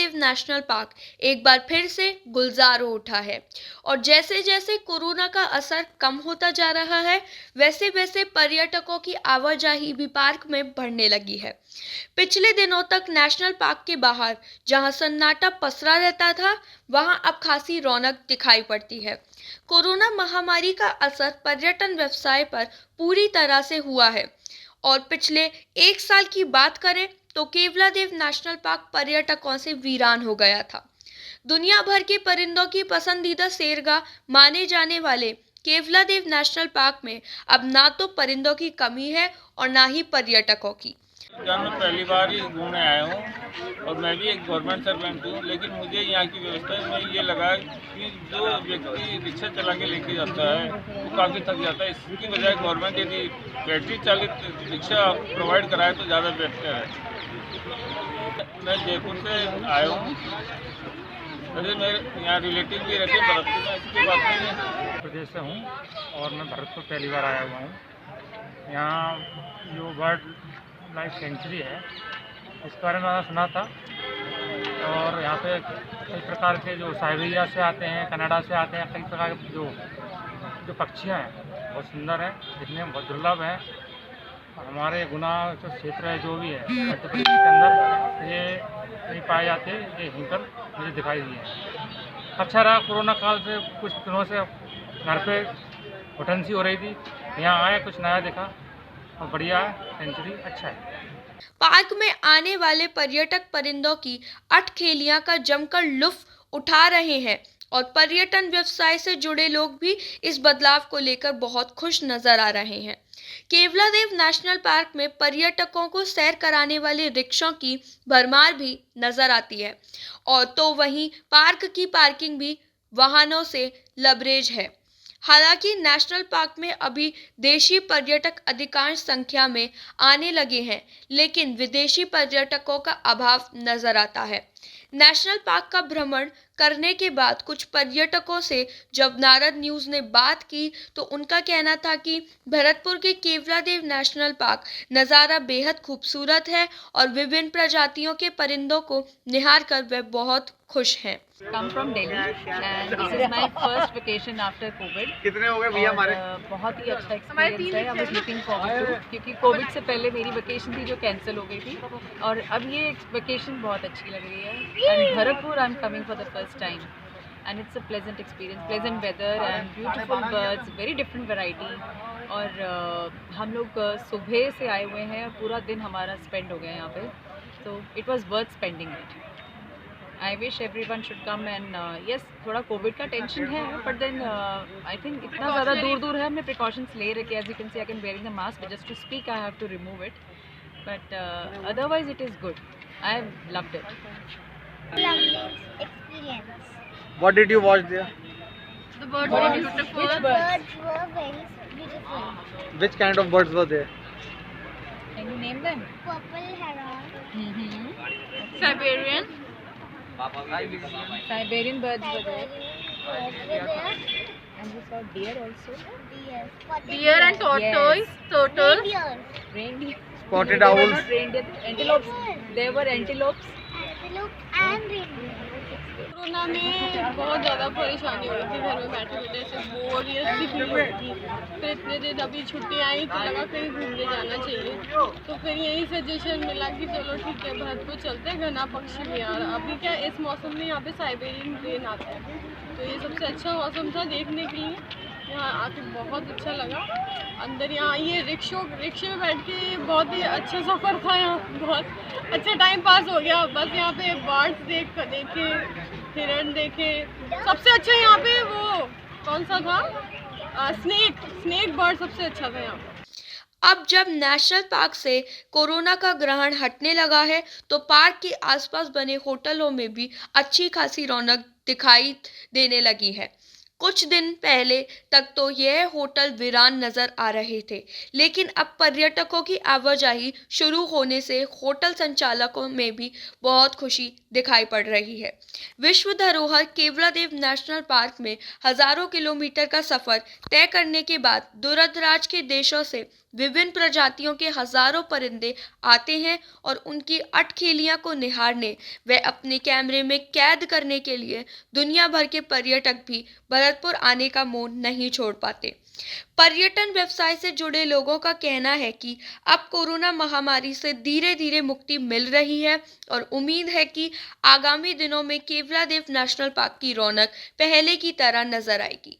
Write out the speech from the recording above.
Keoladeo national park एक बार फिर से गुलजार हो उठा है और जैसे जैसे कोरोना का असर कम होता जा रहा है वैसे वैसे पर्यटकों की आवाजाही भी पार्क में बढ़ने लगी है। पिछले दिनों तक नेशनल पार्क के बाहर जहां सन्नाटा पसरा रहता था वहां अब खासी रौनक दिखाई पड़ती है। कोरोना महामारी का असर पर्यटन व्यवसाय पर पूरी तरह से हुआ है और पिछले एक साल की बात करें तो केवलादेव नेशनल पार्क पर्यटकों से वीरान हो गया था। दुनिया भर के परिंदों की पसंदीदा सैरगाह माने जाने वाले केवलादेव नेशनल पार्क में अब ना तो परिंदों की कमी है और ना ही पर्यटकों की। मैं पहली बार ही घूमने आया हूँ और मैं भी एक गवर्नमेंट सर्वेंट हूँ, लेकिन मुझे यहाँ की व्यवस्था में ये लगा कि जो व्यक्ति रिक्शा चला के लेके जाता है वो काफ़ी थक जाता है। इसकी बजाय गवर्नमेंट यदि बैटरी चालित रिक्शा प्रोवाइड कराए तो ज़्यादा बेहतर है। मैं जयपुर से आया हूँ, वैसे मेरे यहाँ रिलेटिव भी रहते हैं भरतपुर में, इसकी बात नहीं है। प्रदेश से हूँ और मैं भरतपुर पहली बार आया हुआ हूँ। यहाँ जो बर्ड लाइफ सेंचुरी है इस बारे में मैंने सुना था और यहाँ पे कई प्रकार के जो साइबेरिया से आते हैं, कनाडा से आते हैं, कई प्रकार के जो पक्षियाँ हैं बहुत सुंदर हैं, दिखने में बहुत दुर्लभ हैं। हमारे गुना जो क्षेत्र है जो भी है मध्य प्रदेश के अंदर ये नहीं पाए जाते, ये यहीं पर मुझे दिखाई दिए। अच्छा रहा, कोरोना काल से कुछ दिनों से घर पे घुटन सी हो रही थी, यहाँ आए कुछ नया देखा और बढ़िया है, सेंचुरी अच्छा है। पार्क में आने वाले पर्यटक परिंदों की अठखेलियां का जमकर लुत्फ उठा रहे हैं और पर्यटन व्यवसाय से जुड़े लोग भी इस बदलाव को लेकर बहुत खुश नजर आ रहे हैं। केवलादेव नेशनल पार्क में पर्यटकों को सैर कराने वाले रिक्शों की भरमार भी नजर आती है और तो वहीं पार्क की पार्किंग भी वाहनों से लबरेज है। हालांकि नेशनल पार्क में अभी देशी पर्यटक अधिकांश संख्या में आने लगे हैं, लेकिन विदेशी पर्यटकों का अभाव नजर आता है। नेशनल पार्क का भ्रमण करने के बाद कुछ पर्यटकों से जब नारद न्यूज़ ने बात की तो उनका कहना था कि भरतपुर के केवलादेव नेशनल पार्क नज़ारा बेहद खूबसूरत है और विभिन्न प्रजातियों के परिंदों को निहार कर वे बहुत खुश हैं। Come from Delhi and this is my first vacation after COVID. कितने हो गए भैया हमारे? बहुत ही अच्छा एक्सपीरियंस है। I was looking forward to क्योंकि कोविड से पहले मेरी वेकेशन थी जो कैंसिल हो गई थी और अब ये वेकेशन बहुत अच्छी लग रही है। And Bharatpur I am coming for the first time and it's a pleasant experience, pleasant weather and beautiful birds, very different variety. और हम लोग सुबह से आए हुए हैं, पूरा दिन हमारा स्पेंड हो गया यहाँ पे, तो it was worth spending it. I wish everyone should come and yes, थोड़ा कोविड का टेंशन है बट देन आई थिंक इतना ज़्यादा दूर है, हमने प्रिकॉशंस ले रखे। As you can see I can wearing the mask just to speak, I have to remove it but otherwise it is good, I have loved it. Lovely experience. What did you watch there? The birds were beautiful. The birds were very beautiful. Which kind of birds were there? Can you name them? Purple heron. Siberian. Siberian birds were there. Birds were there. And we saw deer also. Deer. Deer and tortoise. Yes. Turtle. Reindeer. Reindeer. Spotted They were owls. not reindeer. Antelopes. There were antelopes. Antelope and reindeer. Corona में बहुत ज़्यादा परेशानी हो रही थी, घर में बैठे बैठे से बोरियत सी फील हो रही थी। फिर इतने दिन अभी छुट्टी आई तो लगा कहीं घूमने जाना चाहिए, तो फिर यही सजेशन मिला कि चलो ठीक है भरतपुर चलते हैं, घना पक्षी विहार। अभी क्या इस मौसम में यहाँ पे साइबेरियन क्रेन आता है, तो ये सबसे अच्छा मौसम था देखने के लिए। यहाँ आके बहुत अच्छा लगा। अंदर यहाँ ये रिक्शे में बैठ के बहुत ही अच्छा सफ़र था, यहाँ बहुत अच्छा टाइम पास हो गया। बस यहाँ पे बर्ड्स देखे, हिरण देखे, सबसे अच्छा यहाँ पे वो कौन सा था, स्नेक बर्ड सबसे अच्छा था यहाँ पे। अब जब नेशनल पार्क से कोरोना का ग्रहण हटने लगा है तो पार्क के आसपास बने होटलों में भी अच्छी खासी रौनक दिखाई देने लगी है। कुछ दिन पहले तक तो यह होटल वीरान नजर आ रहे थे, लेकिन अब पर्यटकों की आवाजाही शुरू होने से होटल संचालकों में भी बहुत खुशी दिखाई पड़ रही है। विश्व धरोहर केवलादेव नेशनल पार्क में हजारों किलोमीटर का सफर तय करने के बाद दूरदराज के देशों से विभिन्न प्रजातियों के हजारों परिंदे आते हैं और उनकी अटखेलियां को निहारने व अपने कैमरे में कैद करने के लिए दुनिया भर के पर्यटक भी भरतपुर आने का मौन नहीं छोड़ पाते। पर्यटन व्यवसाय से जुड़े लोगों का कहना है कि अब कोरोना महामारी से धीरे धीरे मुक्ति मिल रही है और उम्मीद है कि आगामी दिनों में केवलादेव नेशनल पार्क की रौनक पहले की तरह नजर आएगी।